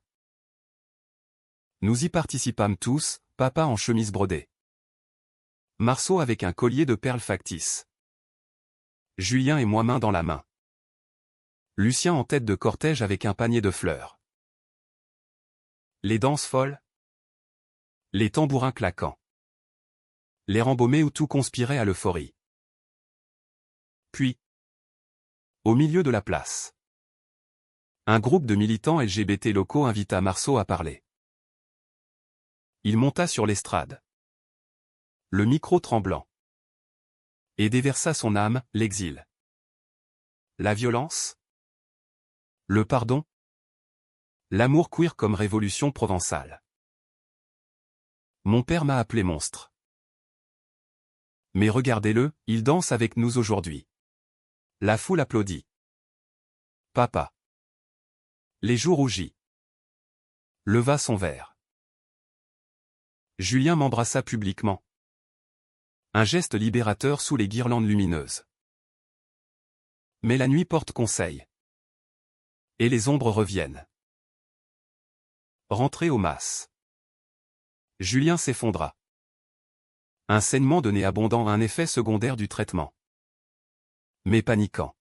Nous y participâmes tous, papa en chemise brodée. Marceau avec un collier de perles factices. Julien et moi main dans la main. Lucien en tête de cortège avec un panier de fleurs. Les danses folles. Les tambourins claquants. L'air embaumé où tout conspirait à l'euphorie. Puis, au milieu de la place, un groupe de militants LGBT locaux invita Marceau à parler. Il monta sur l'estrade, le micro tremblant, et déversa son âme, l'exil. La violence? Le pardon? L'amour queer comme révolution provençale. Mon père m'a appelé monstre. Mais regardez-le, il danse avec nous aujourd'hui. La foule applaudit. Papa. Les joues rougies. Leva son verre. Julien m'embrassa publiquement. Un geste libérateur sous les guirlandes lumineuses. Mais la nuit porte conseil. Et les ombres reviennent. Rentré au mas. Julien s'effondra. Un saignement de nez abondant, un effet secondaire du traitement. Mais paniquant.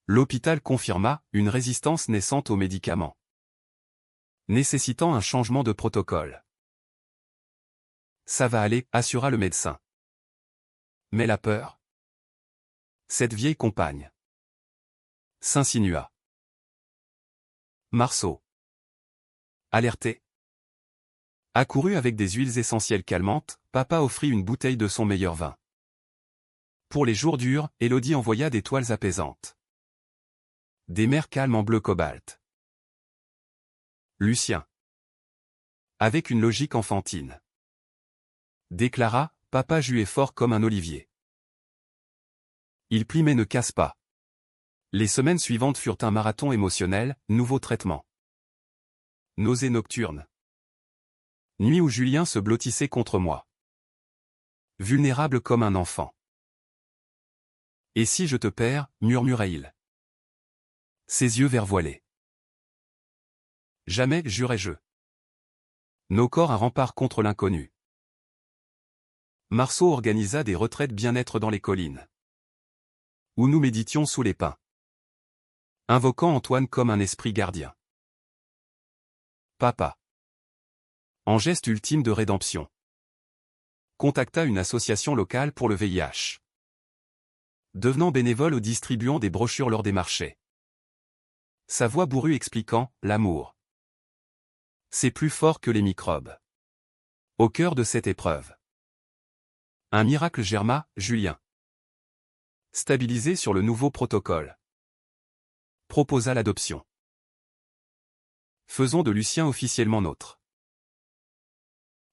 L'hôpital confirma une résistance naissante aux médicaments. Nécessitant un changement de protocole. Ça va aller, assura le médecin. Mais la peur? Cette vieille compagne. S'insinua. Marceau. Alerté. Accouru avec des huiles essentielles calmantes, papa offrit une bouteille de son meilleur vin. Pour les jours durs, Élodie envoya des toiles apaisantes. Des mers calmes en bleu cobalt. Lucien. Avec une logique enfantine. Déclara, papa jus est fort comme un olivier. Il plie mais ne casse pas. Les semaines suivantes furent un marathon émotionnel, nouveau traitement. Nausées nocturnes. Nuit où Julien se blottissait contre moi. Vulnérable comme un enfant. Et si je te perds, murmura-t-il. Ses yeux vervoilés. Jamais, jurai-je. Nos corps un rempart contre l'inconnu. Marceau organisa des retraites bien-être dans les collines. Où nous méditions sous les pins. Invoquant Antoine comme un esprit gardien. Papa. En geste ultime de rédemption. Contacta une association locale pour le VIH. Devenant bénévole ou distribuant des brochures lors des marchés. Sa voix bourrue expliquant, l'amour. C'est plus fort que les microbes. Au cœur de cette épreuve. Un miracle germa, Julien. Stabilisé sur le nouveau protocole. Proposa l'adoption. Faisons de Lucien officiellement nôtre.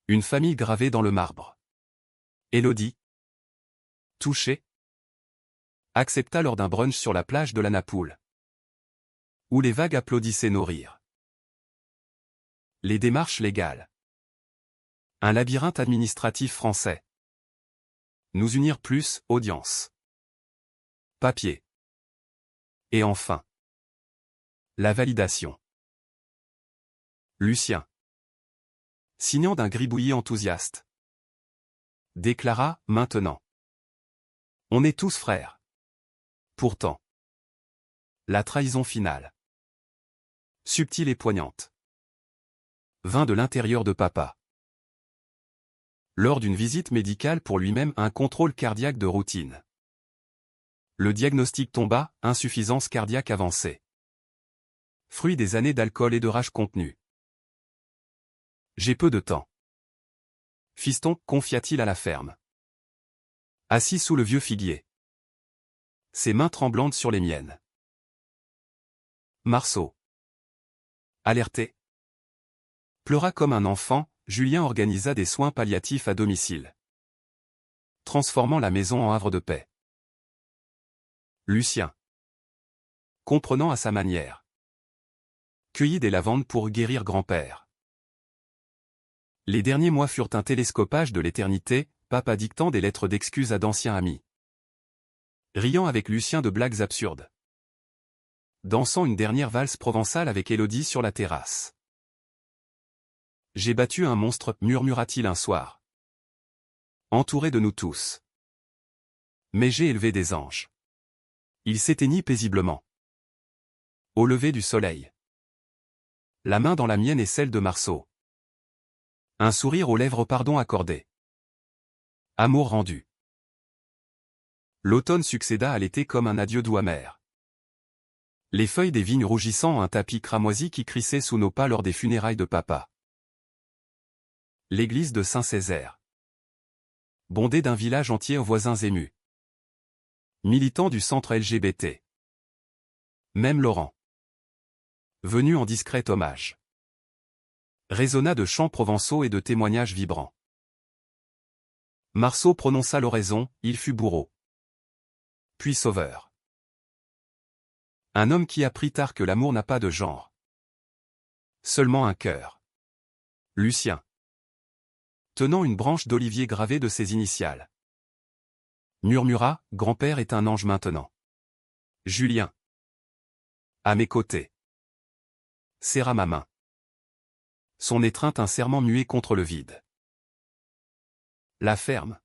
Une famille gravée dans le marbre. Élodie. Touchée. Accepta lors d'un brunch sur la plage de la Napoule. Où les vagues applaudissaient nos rires. Les démarches légales. Un labyrinthe administratif français. Nous unir plus, audience. Papier. Et enfin. La validation. Lucien. Signant d'un gribouillis enthousiaste. Déclara, maintenant. On est tous frères. Pourtant. La trahison finale. Subtile et poignante. Vint de l'intérieur de papa. Lors d'une visite médicale pour lui-même, un contrôle cardiaque de routine. Le diagnostic tomba, insuffisance cardiaque avancée. Fruit des années d'alcool et de rage contenue. J'ai peu de temps. Fiston, confia-t-il à la ferme. Assis sous le vieux figuier. Ses mains tremblantes sur les miennes. Marceau. Alerté. Pleura comme un enfant, Julien organisa des soins palliatifs à domicile. Transformant la maison en havre de paix. Lucien. Comprenant à sa manière. Cueillit des lavandes pour guérir grand-père. Les derniers mois furent un télescopage de l'éternité, papa dictant des lettres d'excuses à d'anciens amis. Riant avec Lucien de blagues absurdes. Dansant une dernière valse provençale avec Élodie sur la terrasse. J'ai battu un monstre, murmura-t-il un soir. Entouré de nous tous. Mais j'ai élevé des anges. Il s'éteignit paisiblement. Au lever du soleil. La main dans la mienne et celle de Marceau. Un sourire aux lèvres, pardon accordé. Amour rendu. L'automne succéda à l'été comme un adieu doux amer. Les feuilles des vignes rougissant un tapis cramoisi qui crissait sous nos pas lors des funérailles de papa. L'église de Saint-Césaire. Bondée d'un village entier aux voisins émus. Militant du centre LGBT. Même Laurent. Venu en discret hommage. Résonna de chants provençaux et de témoignages vibrants. Marceau prononça l'oraison, il fut bourreau. Puis sauveur. Un homme qui apprit tard que l'amour n'a pas de genre. Seulement un cœur. Lucien. Tenant une branche d'olivier gravée de ses initiales. Murmura, grand-père est un ange maintenant. Julien. À mes côtés. Serra ma main. Son étreinte un serment muet contre le vide. La ferme.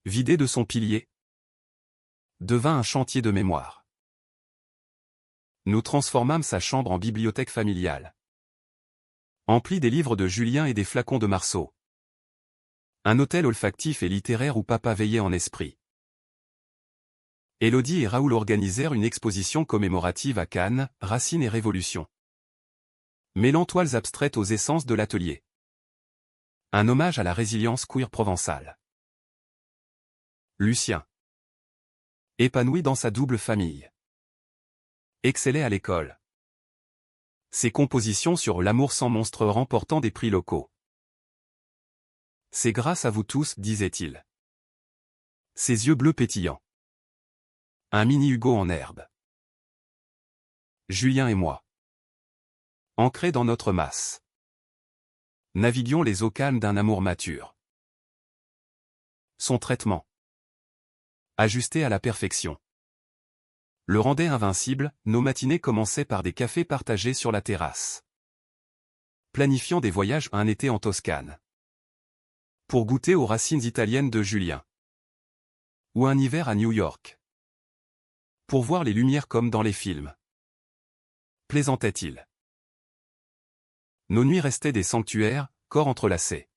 Vidée de son pilier. Devint un chantier de mémoire. Nous transformâmes sa chambre en bibliothèque familiale. Emplie des livres de Julien et des flacons de Marceau. Un hôtel olfactif et littéraire où papa veillait en esprit. Élodie et Raoul organisèrent une exposition commémorative à Cannes, Racine et Révolution. Mêlant toiles abstraites aux essences de l'atelier. Un hommage à la résilience queer provençale. Lucien. Épanoui dans sa double famille. Excellait à l'école. Ses compositions sur l'amour sans monstre remportant des prix locaux. C'est grâce à vous tous, disait-il. Ses yeux bleus pétillants. Un mini Hugo en herbe. Julien et moi. Ancrés dans notre masse. Naviguions les eaux calmes d'un amour mature. Son traitement. Ajusté à la perfection. Le rendait invincible, nos matinées commençaient par des cafés partagés sur la terrasse. Planifiant des voyages un été en Toscane. Pour goûter aux racines italiennes de Julien. Ou un hiver à New York. Pour voir les lumières comme dans les films. Plaisantait-il. Nos nuits restaient des sanctuaires, corps entrelacés.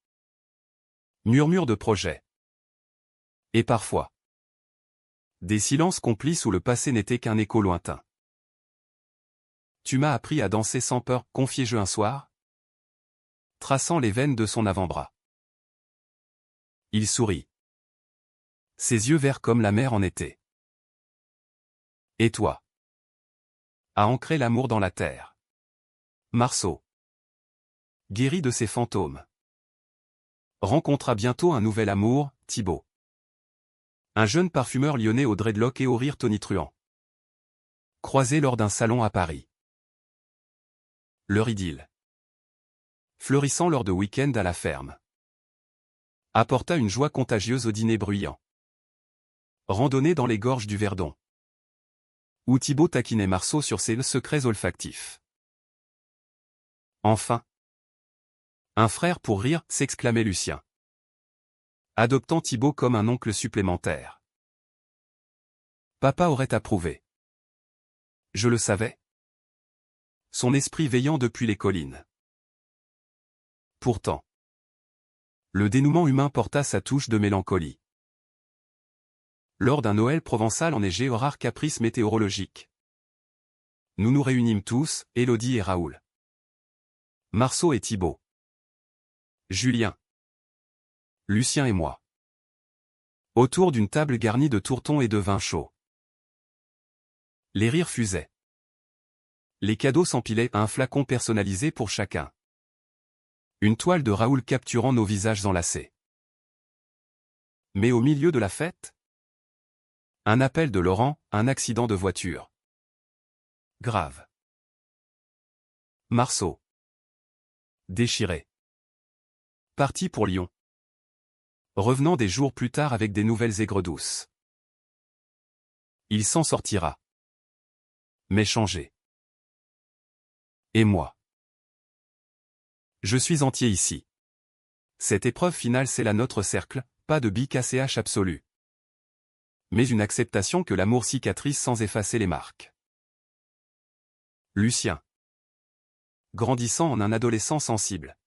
Murmures de projets. Et parfois. Des silences complices où le passé n'était qu'un écho lointain. Tu m'as appris à danser sans peur, confiai-je un soir, traçant les veines de son avant-bras. Il sourit. Ses yeux verts comme la mer en été. Et toi? À ancrer l'amour dans la terre. Marceau. Guéri de ses fantômes. Rencontra bientôt un nouvel amour, Thibaut. Un jeune parfumeur lyonnais au dreadlock et au rire tonitruant. Croisé lors d'un salon à Paris. Leur idylle. Fleurissant lors de week-ends à la ferme. Apporta une joie contagieuse au dîner bruyant. Randonnée dans les gorges du Verdon. Où Thibaut taquinait Marceau sur ses secrets olfactifs. Enfin. Un frère pour rire, s'exclamait Lucien. Adoptant Thibaut comme un oncle supplémentaire. Papa aurait approuvé. Je le savais. Son esprit veillant depuis les collines. Pourtant. Le dénouement humain porta sa touche de mélancolie. Lors d'un Noël provençal enneigé aux rares caprices météorologiques. Nous nous réunîmes tous, Élodie et Raoul. Marceau et Thibaut. Julien. Lucien et moi. Autour d'une table garnie de tourtons et de vin chaud. Les rires fusaient. Les cadeaux s'empilaient, un flacon personnalisé pour chacun. Une toile de Raoul capturant nos visages enlacés. Mais au milieu de la fête, un appel de Laurent, un accident de voiture. Grave. Marceau. Déchiré. Parti pour Lyon. Revenant des jours plus tard avec des nouvelles aigres douces. Il s'en sortira. Mais changé. Et moi. Je suis entier ici. Cette épreuve finale c'est la notre cercle, pas de BKCH absolu. Mais une acceptation que l'amour cicatrice sans effacer les marques. Lucien. Grandissant en un adolescent sensible.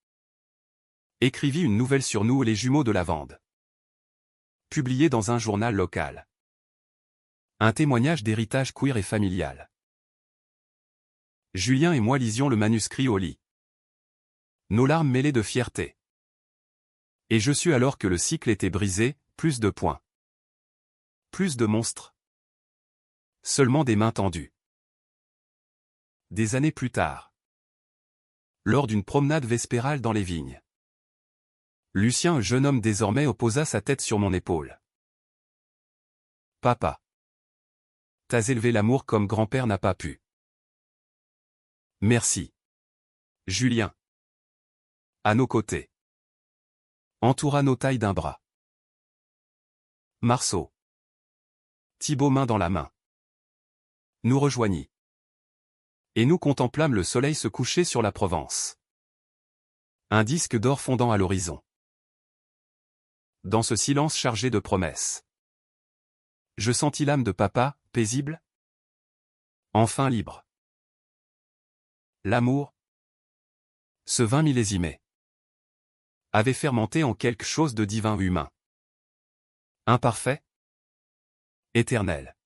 Écrivit une nouvelle sur nous les jumeaux de Lavande. Publiée dans un journal local. Un témoignage d'héritage queer et familial. Julien et moi lisions le manuscrit au lit. Nos larmes mêlées de fierté. Et je sus alors que le cycle était brisé, plus de points. Plus de monstres. Seulement des mains tendues. Des années plus tard. Lors d'une promenade vespérale dans les vignes. Lucien, un jeune homme désormais, posa sa tête sur mon épaule. Papa. T'as élevé l'amour comme grand-père n'a pas pu. Merci. Julien. À nos côtés. Entoura nos tailles d'un bras. Marceau. Thibaut, main dans la main. Nous rejoignit. Et nous contemplâmes le soleil se coucher sur la Provence. Un disque d'or fondant à l'horizon. Dans ce silence chargé de promesses. Je sentis l'âme de papa, paisible. Enfin libre. L'amour, ce vin millésimé, avait fermenté en quelque chose de divin humain. Imparfait. Éternel.